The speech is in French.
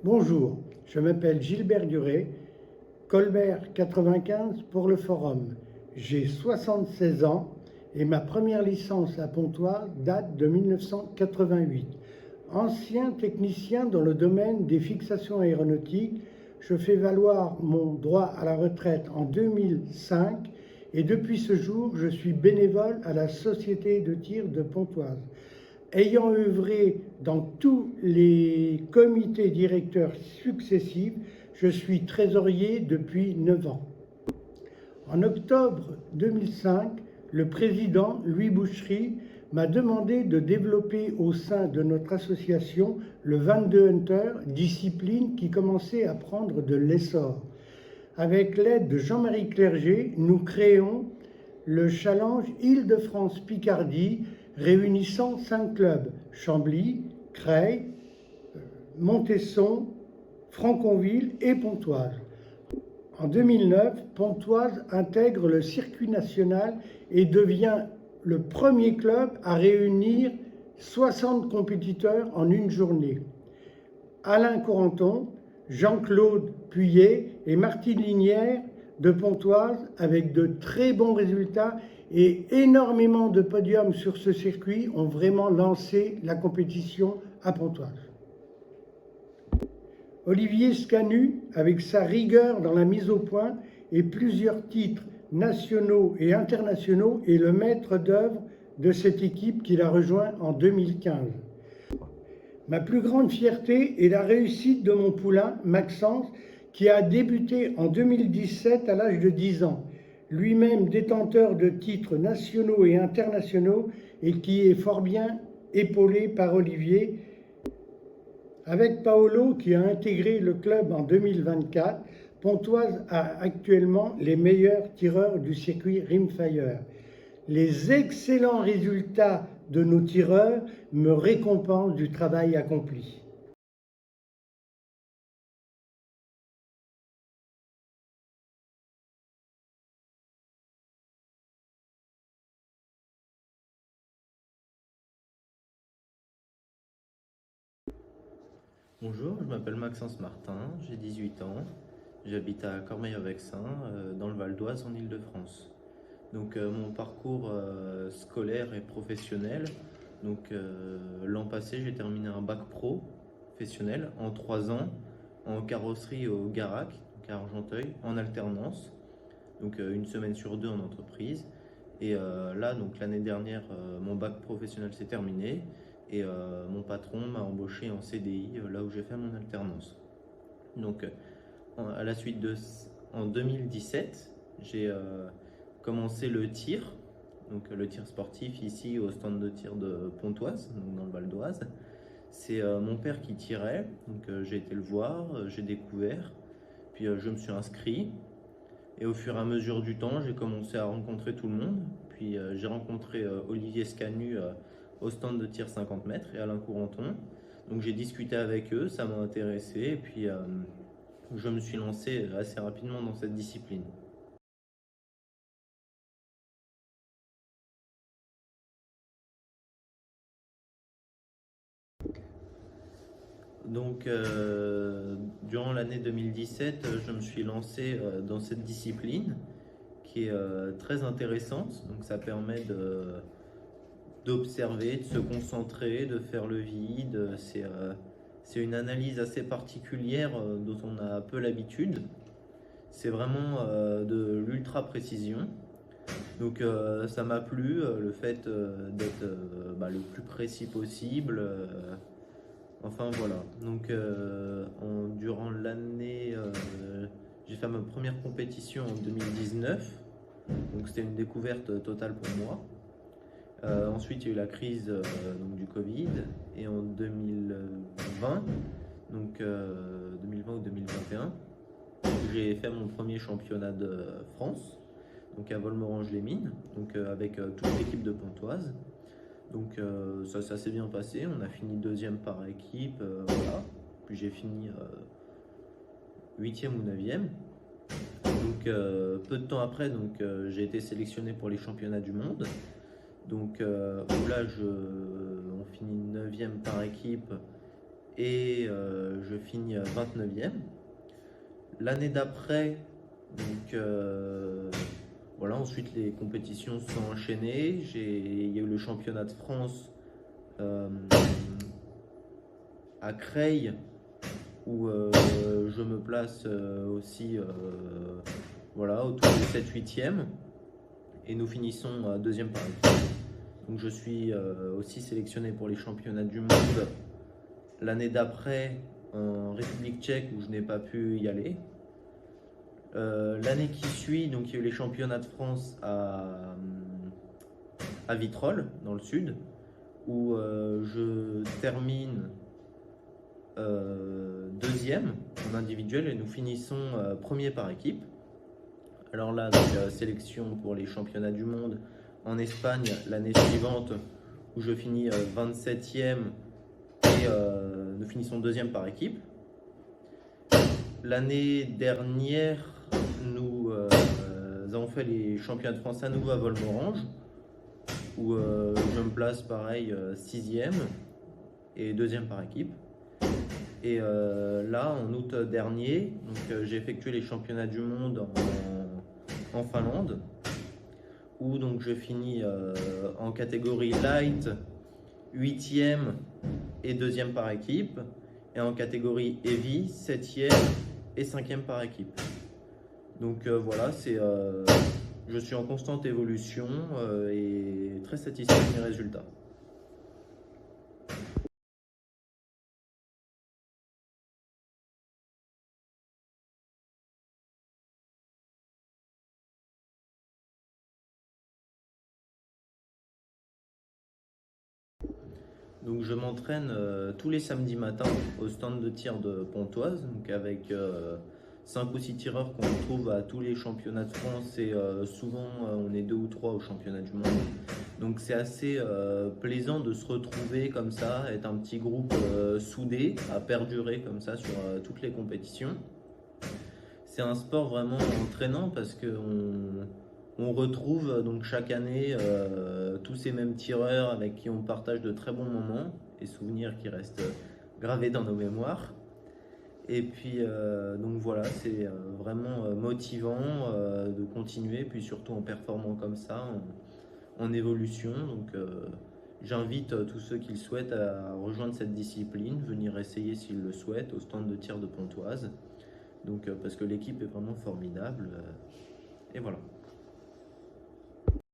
Bonjour, je m'appelle Gilbert Duré, Colbert 95 pour le Forum. J'ai 76 ans et ma première licence à Pontoise date de 1988. Ancien technicien dans le domaine des fixations aéronautiques, je fais valoir mon droit à la retraite en 2005 et depuis ce jour, je suis bénévole à la Société de tir de Pontoise. Ayant œuvré dans tous les comités directeurs successifs, je suis trésorier depuis 9 ans. En octobre 2005, le président Louis Boucherie m'a demandé de développer au sein de notre association le 22 Hunter, discipline qui commençait à prendre de l'essor. Avec l'aide de Jean-Marie Clerget, nous créons le Challenge Île-de-France-Picardie, réunissant 5 clubs, Chambly, Creil, Montesson, Franconville et Pontoise. En 2009, Pontoise intègre le circuit national et devient le premier club à réunir 60 compétiteurs en une journée. Alain Corenton, Jean-Claude Puyet et Martine Linière de Pontoise, avec de très bons résultats et énormément de podiums sur ce circuit, ont vraiment lancé la compétition à Pontoise. Olivier Scanu, avec sa rigueur dans la mise au point et plusieurs titres nationaux et internationaux, est le maître d'œuvre de cette équipe qu'il a rejoint en 2015. Ma plus grande fierté est la réussite de mon poulain, Maxence, qui a débuté en 2017 à l'âge de 10 ans, lui-même détenteur de titres nationaux et internationaux et qui est fort bien épaulé par Olivier. Avec Paolo, qui a intégré le club en 2024, Pontoise a actuellement les meilleurs tireurs du circuit Rimfire. Les excellents résultats de nos tireurs me récompensent du travail accompli. Bonjour, je m'appelle Maxence Martin, j'ai 18 ans, j'habite à Cormeilles-en-Vexin, dans le Val d'Oise en Île-de-France. Donc mon parcours scolaire et professionnel, l'an passé j'ai terminé un bac pro professionnel en 3 ans en carrosserie au Garac, donc à Argenteuil, en alternance, donc une semaine sur deux en entreprise. Et là, donc l'année dernière, mon bac professionnel s'est terminé et mon patron m'a embauché en CDI là où j'ai fait mon alternance. Donc, à la suite en 2017, j'ai commencé le tir, donc le tir sportif ici au stand de tir de Pontoise, donc dans le Val d'Oise. C'est mon père qui tirait, donc j'ai été le voir, j'ai découvert, puis je me suis inscrit. Et au fur et à mesure du temps, j'ai commencé à rencontrer tout le monde. Puis j'ai rencontré Olivier Scanu au stand de tir 50 mètres et Alain Corenton. Donc j'ai discuté avec eux, ça m'a intéressé. Et puis je me suis lancé assez rapidement dans cette discipline. Donc durant l'année 2017, je me suis lancé dans cette discipline qui est très intéressante. Donc ça permet d'observer, de se concentrer, de faire le vide. C'est une analyse assez particulière dont on a peu l'habitude. C'est vraiment de l'ultra précision. Donc ça m'a plu, le fait d'être le plus précis possible. Enfin voilà. Donc durant l'année, j'ai fait ma première compétition en 2019. Donc c'était une découverte totale pour moi. Ensuite, il y a eu la crise du Covid et en 2020, 2020 ou 2021, j'ai fait mon premier championnat de France, donc à Volmerange-les-Mines, donc avec toute l'équipe de Pontoise. Donc ça s'est bien passé, on a fini deuxième par équipe, voilà. Puis j'ai fini 8e ou 9e. Donc peu de temps après, j'ai été sélectionné pour les championnats du monde. Donc où là, on finit 9e par équipe et je finis 29e. L'année d'après, donc voilà, ensuite les compétitions sont enchaînées. Il y a eu le championnat de France euh, à Creil où je me place aussi voilà, autour du 7-8e et nous finissons deuxième par équipe. Donc je suis aussi sélectionné pour les championnats du monde l'année d'après en République tchèque où je n'ai pas pu y aller. L'année qui suit, donc il y a eu les championnats de France à Vitrolles, dans le sud, où je termine deuxième en individuel et nous finissons premier par équipe. Alors là, donc, sélection pour les championnats du monde en Espagne l'année suivante, où je finis 27e et nous finissons deuxième par équipe. L'année dernière, nous avons fait les championnats de France à nouveau à Volmorange, où je me place pareil 6e et deuxième par équipe. Et là, en août dernier, j'ai effectué les championnats du monde en Finlande, où donc je finis en catégorie light 8e et deuxième par équipe, et en catégorie heavy 7e et 5e par équipe. Donc voilà, je suis en constante évolution et très satisfait de mes résultats. Donc je m'entraîne tous les samedis matins au stand de tir de Pontoise, donc avec 5 ou 6 tireurs qu'on retrouve à tous les championnats de France et souvent on est 2 ou 3 au championnat du monde. Donc c'est assez plaisant de se retrouver comme ça, être un petit groupe soudé, à perdurer comme ça sur toutes les compétitions. C'est un sport vraiment entraînant parce qu'on retrouve donc chaque année tous ces mêmes tireurs avec qui on partage de très bons moments et souvenirs qui restent gravés dans nos mémoires. Et puis donc voilà, c'est vraiment motivant de continuer, puis surtout en performant comme ça, en évolution. Donc j'invite tous ceux qui le souhaitent à rejoindre cette discipline, venir essayer s'ils le souhaitent au stand de tir de Pontoise. Donc parce que l'équipe est vraiment formidable. Et voilà.